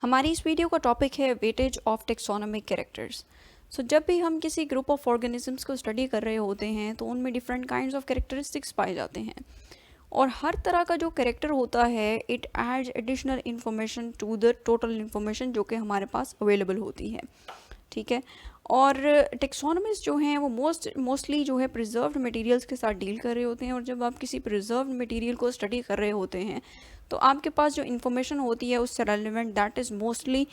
हमारी इस वीडियो का टॉपिक है वेटेज ऑफ टेक्सोनोमिक कैरेक्टर्स। जब भी हम किसी ग्रुप ऑफ ऑर्गेनिजम्स को स्टडी कर रहे होते हैं तो उनमें डिफरेंट काइंड्स ऑफ कैरेक्टरिस्टिक्स पाए जाते हैं और हर तरह का जो कैरेक्टर होता है it adds additional information to the total information जो कि हमारे पास अवेलेबल होती है। ठीक है। और टेक्सोनमिस्ट जो हैं वो मोस्टली जो है प्रिजर्व्ड मटेरियल्स के साथ डील कर रहे होते हैं और जब आप किसी प्रिजर्व्ड मटेरियल को स्टडी कर रहे होते हैं तो आपके पास जो इन्फॉर्मेशन होती है उससे relevant that is mostly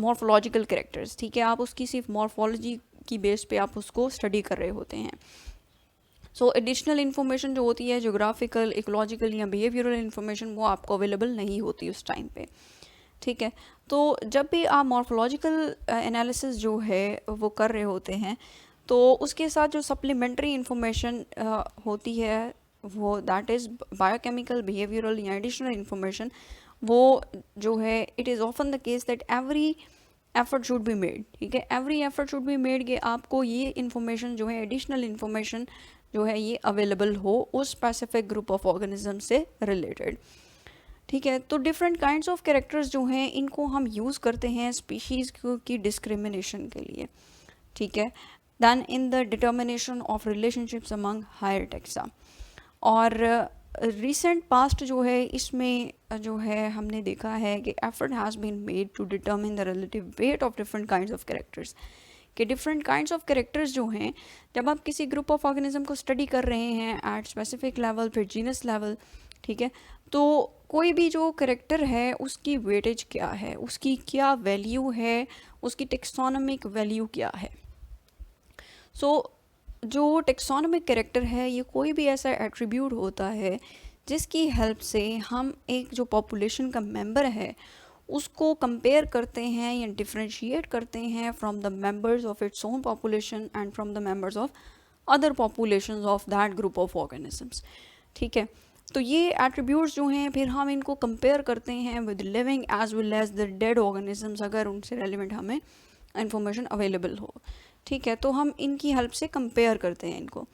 morphological characters. ठीक है, आप उसकी सिर्फ मॉर्फोलॉजी की बेस पे आप उसको स्टडी कर रहे होते हैं। एडिशनल इन्फॉर्मेशन जो होती है जोग्राफिकल, इकोलॉजिकल या बिहेवियरल इन्फॉर्मेशन वो आपको अवेलेबल नहीं होती उस टाइम पे। ठीक है, तो जब भी आप मॉर्फोलॉजिकल एनालिसिस जो है वो कर रहे होते हैं तो उसके साथ जो सप्लीमेंट्री इन्फॉर्मेशन होती है वो दैट इज़ बायोकेमिकल, बिहेवियरल या एडिशनल इन्फॉर्मेशन, वो जो है it is often the case that every effort should be made. ठीक है, every effort should be made कि आपको ये इन्फॉर्मेशन जो है एडिशनल इन्फॉर्मेशन जो है ये अवेलेबल हो उस स्पेसिफिक ग्रुप ऑफ ऑर्गेनिज्म से रिलेटेड। ठीक है, तो डिफरेंट काइंड्स ऑफ कैरेक्टर्स जो हैं इनको हम यूज़ करते हैं स्पीशीज़ की डिस्क्रिमिनेशन के लिए। ठीक है, then in the determination of relationships among higher taxa. और रिसेंट पास्ट जो है इसमें जो है हमने देखा है कि effort has been made to determine the relative weight of different kinds of characters. कि डिफरेंट काइंड्स ऑफ कैरेक्टर्स जो हैं जब आप किसी ग्रुप ऑफ ऑर्गेनिज्म को स्टडी कर रहे हैं एट स्पेसिफिक लेवल फिर जीनस लेवल, ठीक है, तो कोई भी जो कैरेक्टर है उसकी वेटेज क्या है, उसकी क्या वैल्यू है, उसकी टेक्सोनोमिक वैल्यू क्या है। जो टेक्सोनोमिक कैरेक्टर है ये कोई भी ऐसा एट्रीब्यूट होता है जिसकी हेल्प से हम एक जो पॉपुलेशन का मेंबर है उसको कंपेयर करते हैं या डिफरेंशिएट करते हैं from the members of its own population and from the members of other populations of that group of organisms. ठीक है, तो ये एट्रीब्यूट्स जो हैं फिर हम इनको कंपेयर करते हैं with living as well as the dead organisms अगर उनसे रेलिवेंट हमें इंफॉर्मेशन अवेलेबल हो। ठीक है, तो हम इनकी हेल्प से कंपेयर करते हैं इनको।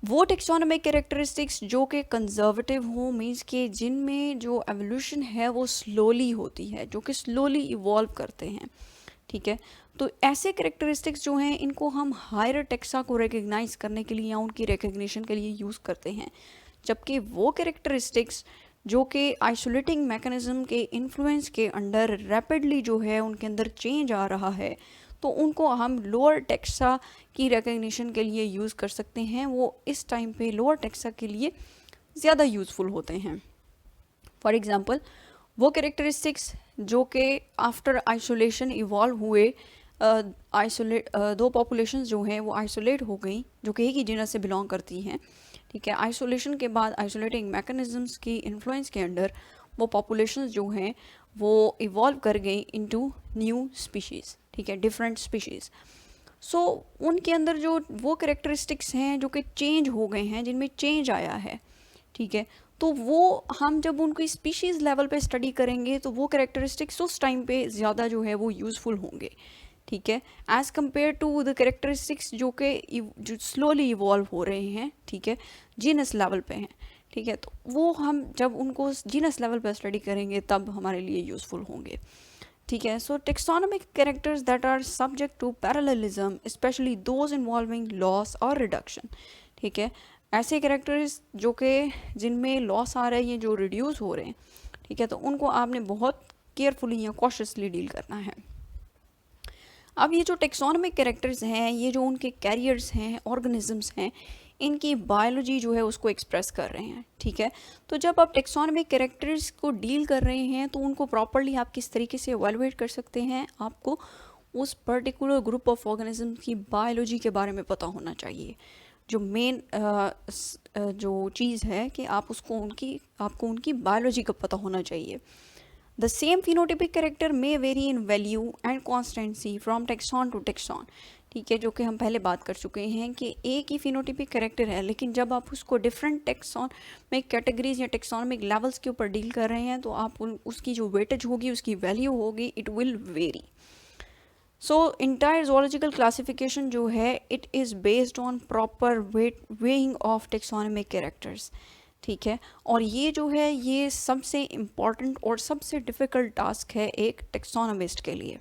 वो टेक्सोनोमिक कैरेक्टरिस्टिक्स जो कि कंजर्वेटिव हो मींस के जिनमें जो एवोल्यूशन है वो स्लोली होती है, जो कि स्लोली इवॉल्व करते हैं। ठीक है, तो ऐसे कैरेक्टरिस्टिक्स जो हैं इनको हम हायर टेक्सा को रिकग्नाइज करने के लिए या उनकी रिकग्निशन के लिए यूज़ करते हैं, जबकि वो कैरेक्टरिस्टिक्स जो कि आइसोलेटिंग मैकेनिज्म के इन्फ्लुएंस के अंडर रैपिडली जो है उनके अंदर चेंज आ रहा है तो उनको हम लोअर टेक्सा की रिकग्निशन के लिए यूज़ कर सकते हैं। वो इस टाइम पे लोअर टेक्सा के लिए ज़्यादा यूज़फुल होते हैं। फॉर एग्ज़ाम्पल वो कैरेक्टरिस्टिक्स जो कि आफ्टर आइसोलेशन इवॉल्व हुए, दो पॉपुलेशंस जो हैं वो आइसोलेट हो गई जो कि एक ही जीनस से बिलोंग करती हैं। ठीक है, आइसोलेशन के बाद आइसोलेटिंग मैकेनिज्म्स की इन्फ्लुएंस के अंडर वो पॉपुलेशंस जो हैं वो इवॉल्व कर गई इनटू न्यू स्पीशीज़। ठीक है, डिफरेंट स्पीशीज़। उनके अंदर जो वो कैरेक्टरिस्टिक्स हैं जो कि चेंज हो गए हैं, जिनमें चेंज आया है, ठीक है, तो वो हम जब उनकी स्पीशीज़ लेवल पे स्टडी करेंगे तो वो कैरेक्टरिस्टिक्स उस टाइम पे ज़्यादा जो है वो यूज़फुल होंगे। ठीक है, as compare to the characteristics जो स्लोली इवॉल्व हो रहे हैं, ठीक है, जीनस लेवल पे हैं। ठीक है, तो वो हम जब उनको जीनस लेवल पे स्टडी करेंगे तब हमारे लिए यूज़फुल होंगे। ठीक है, so taxonomic characters that are subject to parallelism specially those involving loss और रिडक्शन। ठीक है, ऐसे कैरेक्टर्स जो कि जिनमें लॉस आ रहे हैं, जो रिड्यूस हो रहे हैं, ठीक है, तो उनको आपने बहुत केयरफुली या कॉशियसली डील करना है। अब ये जो टेक्सोनोमिक कैरेक्टर्स हैं, ये जो उनके कैरियर्स हैं, ऑर्गेनिजम्स हैं, इनकी बायोलॉजी जो है उसको एक्सप्रेस कर रहे हैं। ठीक है, तो जब आप टेक्सोनोमिक कैरेक्टर्स को डील कर रहे हैं तो उनको प्रॉपरली आप किस तरीके से एवेलुएट कर सकते हैं, आपको उस पर्टिकुलर ग्रुप ऑफ ऑर्गेनिज्म की बायोलॉजी के बारे में पता होना चाहिए। जो मेन जो चीज़ है कि आपको उनकी बायोलॉजी का पता होना चाहिए। The same phenotypic character may vary in value and constancy from taxon to taxon। ठीक है, जो कि हम पहले बात कर चुके हैं कि एक ही फिनोटिपिक कैरेक्टर है लेकिन जब आप उसको डिफरेंट टेक्सॉन में कैटेगरीज या टेक्सोनमिक लेवल्स के ऊपर डील कर रहे हैं तो आप उसकी जो वेटेज होगी, उसकी वैल्यू होगी, it will very. Entire zoological classification जो है it is based on proper weighing of taxonomic characters. ठीक है। और ये जो है ये सबसे इम्पॉर्टेंट और सबसे डिफ़िकल्ट टास्क है एक टेक्सोनोमिस्ट के लिए।